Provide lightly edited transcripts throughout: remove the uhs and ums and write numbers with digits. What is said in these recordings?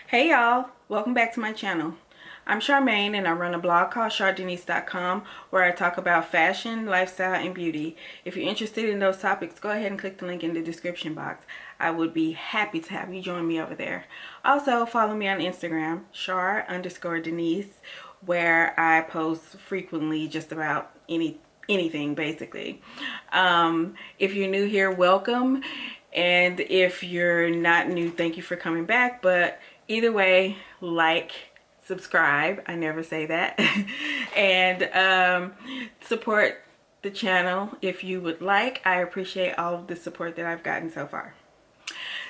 Hey y'all, welcome back to my channel. I'm Charmaine and I run a blog called CharDenise.com where I talk about fashion, lifestyle, and beauty. If you're interested in those topics, go ahead and click the link in the description box. I would be happy to have you join me over there. Also, follow me on Instagram, Char_Denise, where I post frequently just about anything basically. If you're new here, welcome. And if you're not new, thank you for coming back. But either way, like, subscribe, I never say that, and support the channel if you would like. I appreciate all of the support that I've gotten so far.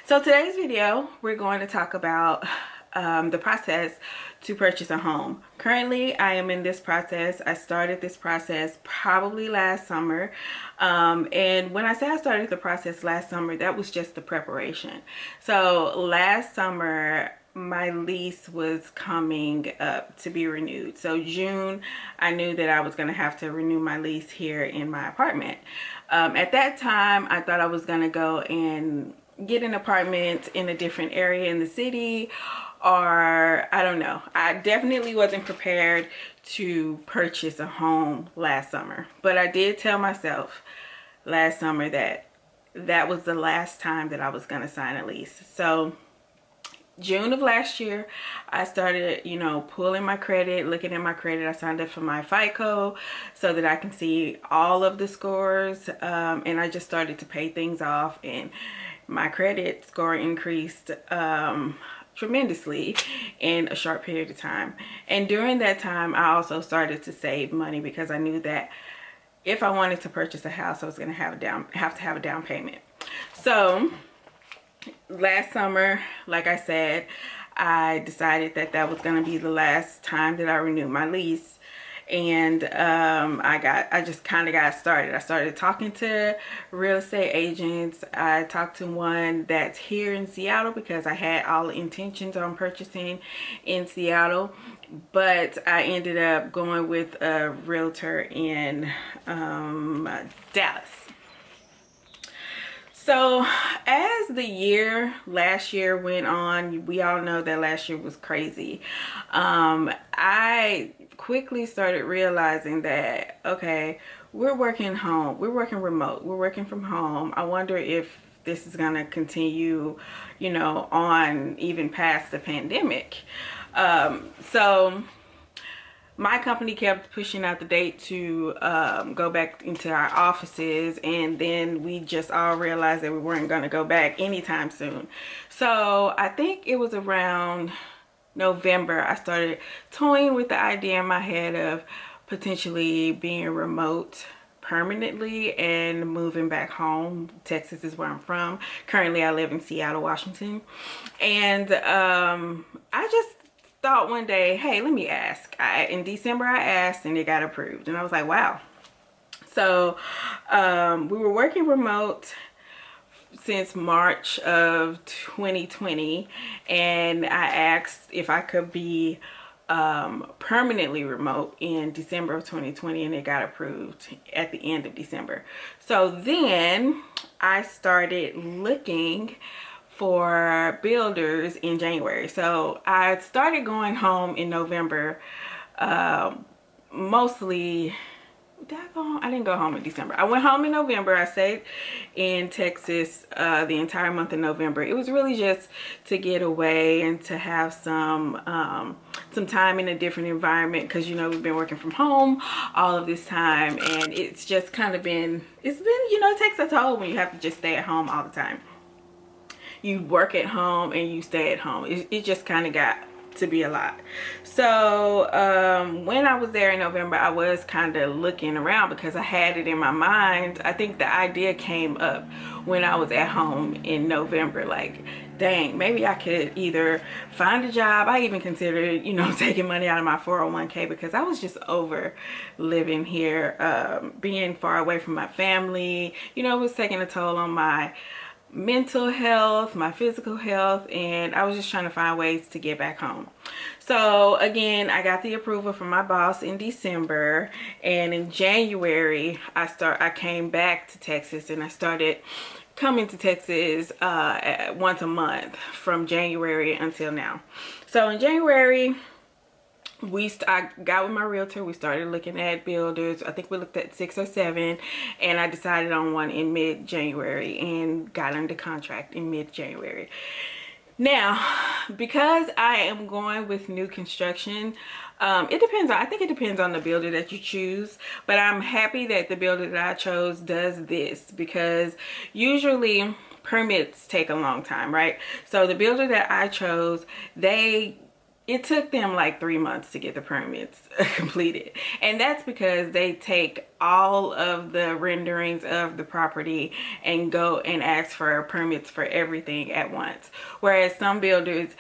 So today's video, we're going to talk about the process to purchase a home. Currently, I am in this process. I started this process probably last summer. And when I say I started the process last summer, that was just the preparation. So last summer, my lease was coming up to be renewed. So June, I knew that I was going to have to renew my lease here in my apartment. At that time, I thought I was going to go and get an apartment in a different area in the city, or I don't know. I definitely wasn't prepared to purchase a home last summer, but I did tell myself last summer that that was the last time that I was going to sign a lease. So June of last year, I started, pulling my credit, looking at my credit. I signed up for my FICO so that I can see all of the scores, and I just started to pay things off, and my credit score increased tremendously in a short period of time. And during that time, I also started to save money because I knew that if I wanted to purchase a house, I was going to have to have a down payment. So last summer, like I said, I decided that that was going to be the last time that I renewed my lease. And I just kind of got started. I started talking to real estate agents. I talked to one that's here in Seattle because I had all the intentions on purchasing in Seattle, but I ended up going with a realtor in Dallas. So as the last year went on, we all know that last year was crazy. I quickly started realizing that, okay, we're working home, we're working remote, we're working from home. I wonder if this is going to continue, on even past the pandemic. So my company kept pushing out the date to go back into our offices, and then we just all realized that we weren't going to go back anytime soon. So I think it was around November I started toying with the idea in my head of potentially being remote permanently and moving back home. Texas is where I'm from. Currently I live in Seattle, Washington. And I just thought one day, hey, let me ask. In December I asked and it got approved, and I was like, wow. So we were working remote since March of 2020, and I asked if I could be permanently remote in December of 2020, and it got approved at the end of December. So then I started looking for builders in January. So I started going home in November, mostly. Did I go home? I didn't go home in December. I went home in November. I stayed in Texas the entire month of November. It was really just to get away and to have some time in a different environment, because we've been working from home all of this time, and it's just kind of been, it takes a toll when you have to just stay at home all the time. You work at home and you stay at home. It just kind of got to be a lot. So when I was there in November, I was kind of looking around because I had it in my mind. I think the idea came up when I was at home in November, like, dang, maybe I could either find a job. I even considered, taking money out of my 401k because I was just over living here, being far away from my family. It was taking a toll on my mental health, my physical health, and I was just trying to find ways to get back home. So again, I got the approval from my boss in December, and in January I came back to Texas, and I started coming to Texas once a month from January until now. So in January, I got with my realtor. We started looking at builders. I think we looked at 6 or 7, and I decided on one in mid-January and got under contract in mid-January. Now, because I am going with new construction, it depends. I think it depends on the builder that you choose, but I'm happy that the builder that I chose does this, because usually permits take a long time, right? So the builder that I chose, it took them like 3 months to get the permits completed. And that's because they take all of the renderings of the property and go and ask for permits for everything at once. Whereas some builders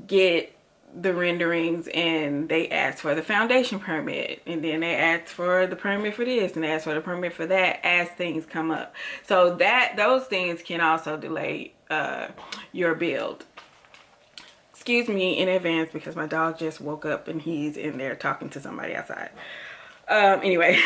get the renderings and they ask for the foundation permit, and then they ask for the permit for this and they ask for the permit for that as things come up. So those things can also delay your build. Excuse me in advance because my dog just woke up and he's in there talking to somebody outside. Anyway,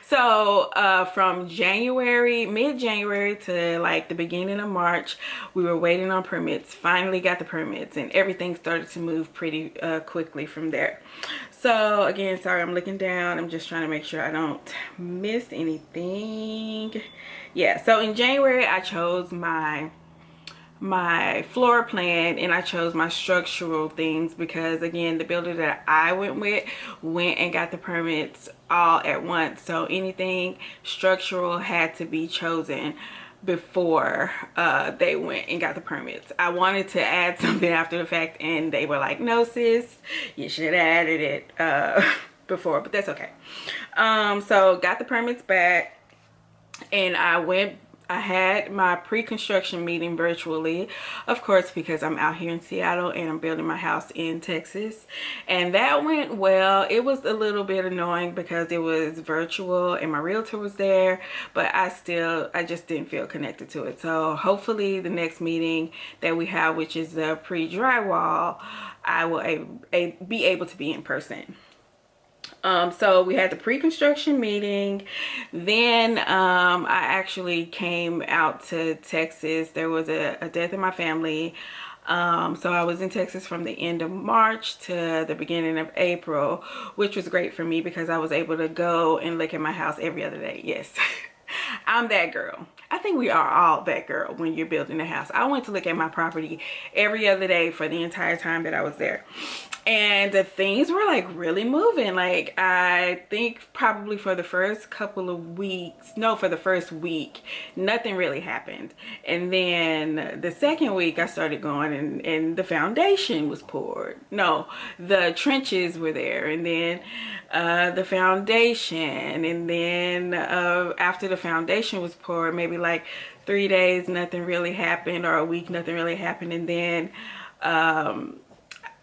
so from mid-January to like the beginning of March, we were waiting on permits. Finally got the permits, and everything started to move pretty quickly from there. So again, sorry, I'm looking down. I'm just trying to make sure I don't miss anything. Yeah, so in January I chose my floor plan, and I chose my structural things because again, the builder that I went and got the permits all at once. So anything structural had to be chosen before they went and got the permits. I wanted to add something after the fact, and they were like, no sis, you should have added it before, but that's okay. So got the permits back, and I had my pre-construction meeting virtually, of course, because I'm out here in Seattle and I'm building my house in Texas. And that went well. It was a little bit annoying because it was virtual and my realtor was there, but I just didn't feel connected to it. So hopefully the next meeting that we have, which is the pre-drywall, I will be able to be in person. So we had the pre-construction meeting. Then I actually came out to Texas. There was a death in my family. So I was in Texas from the end of March to the beginning of April, which was great for me because I was able to go and look at my house every other day. Yes. I'm that girl. I think we are all that girl when you're building a house. I went to look at my property every other day for the entire time that I was there. And the things were like really moving. Like I think probably for the first couple of weeks, no, for the first week, nothing really happened. And then the second week I started going and the foundation was poured. No, the trenches were there, and then the foundation, and then after the foundation was poured, maybe like 3 days, nothing really happened, or a week, nothing really happened. And then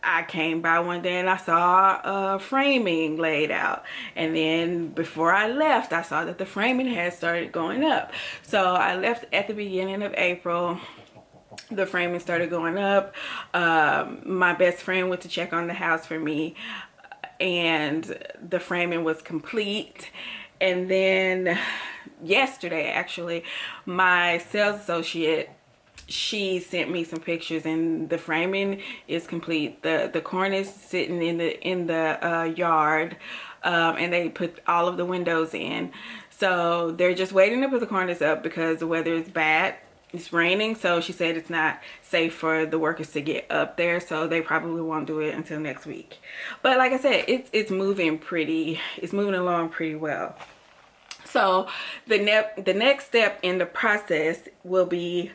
I came by one day and I saw framing laid out, and then before I left I saw that the framing had started going up. So I left at the beginning of April. The framing started going up. My best friend went to check on the house for me, and the framing was complete. And then yesterday, actually, my sales associate, she sent me some pictures, and the framing is complete. The cornice sitting in the yard, and they put all of the windows in. So they're just waiting to put the cornice up because the weather is bad. It's raining, so she said it's not safe for the workers to get up there, so they probably won't do it until next week. But like I said, it's moving along pretty well. So the next step in the process will be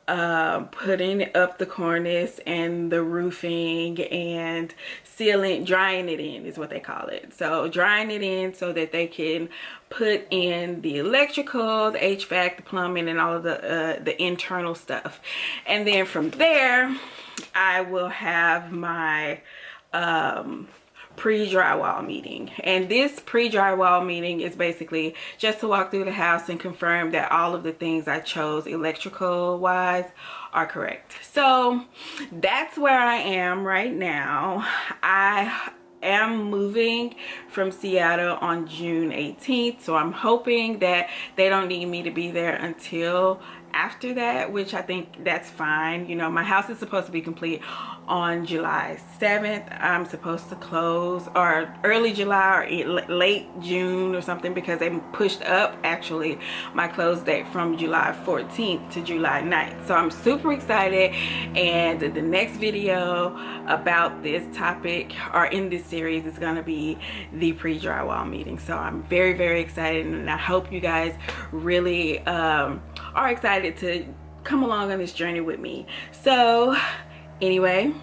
putting up the cornice and the roofing and sealing, drying it in is what they call it. So drying it in so that they can put in the electrical, the HVAC, the plumbing, and all of the internal stuff. And then from there I will have my pre-drywall meeting. And this pre-drywall meeting is basically just to walk through the house and confirm that all of the things I chose electrical wise are correct. So that's where I am right now. I am moving from Seattle on June 18th, so I'm hoping that they don't need me to be there until after that, which I think that's fine. You know, my house is supposed to be complete on July 7th. I'm supposed to close or early July or late June or something, because they pushed up actually my close date from July 14th to July 9th. So I'm super excited, and the next video about this topic or in this series is going to be the pre-drywall meeting. So I'm very, very excited, and I hope you guys really are excited to come along on this journey with me. So anyway,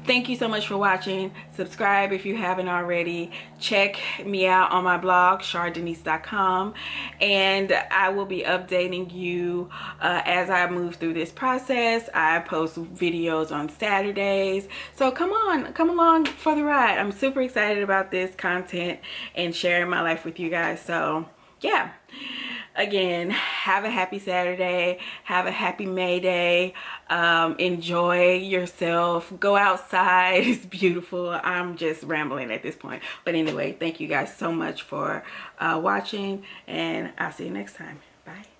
thank you so much for watching. Subscribe if you haven't already. Check me out on my blog, CharDenise.com, and I will be updating you as I move through this process. I post videos on Saturdays, so come along for the ride. I'm super excited about this content and sharing my life with you guys. So yeah, again, have a happy Saturday, have a happy May Day, enjoy yourself, go outside, it's beautiful. I'm just rambling at this point, but anyway, thank you guys so much for watching, and I'll see you next time. Bye.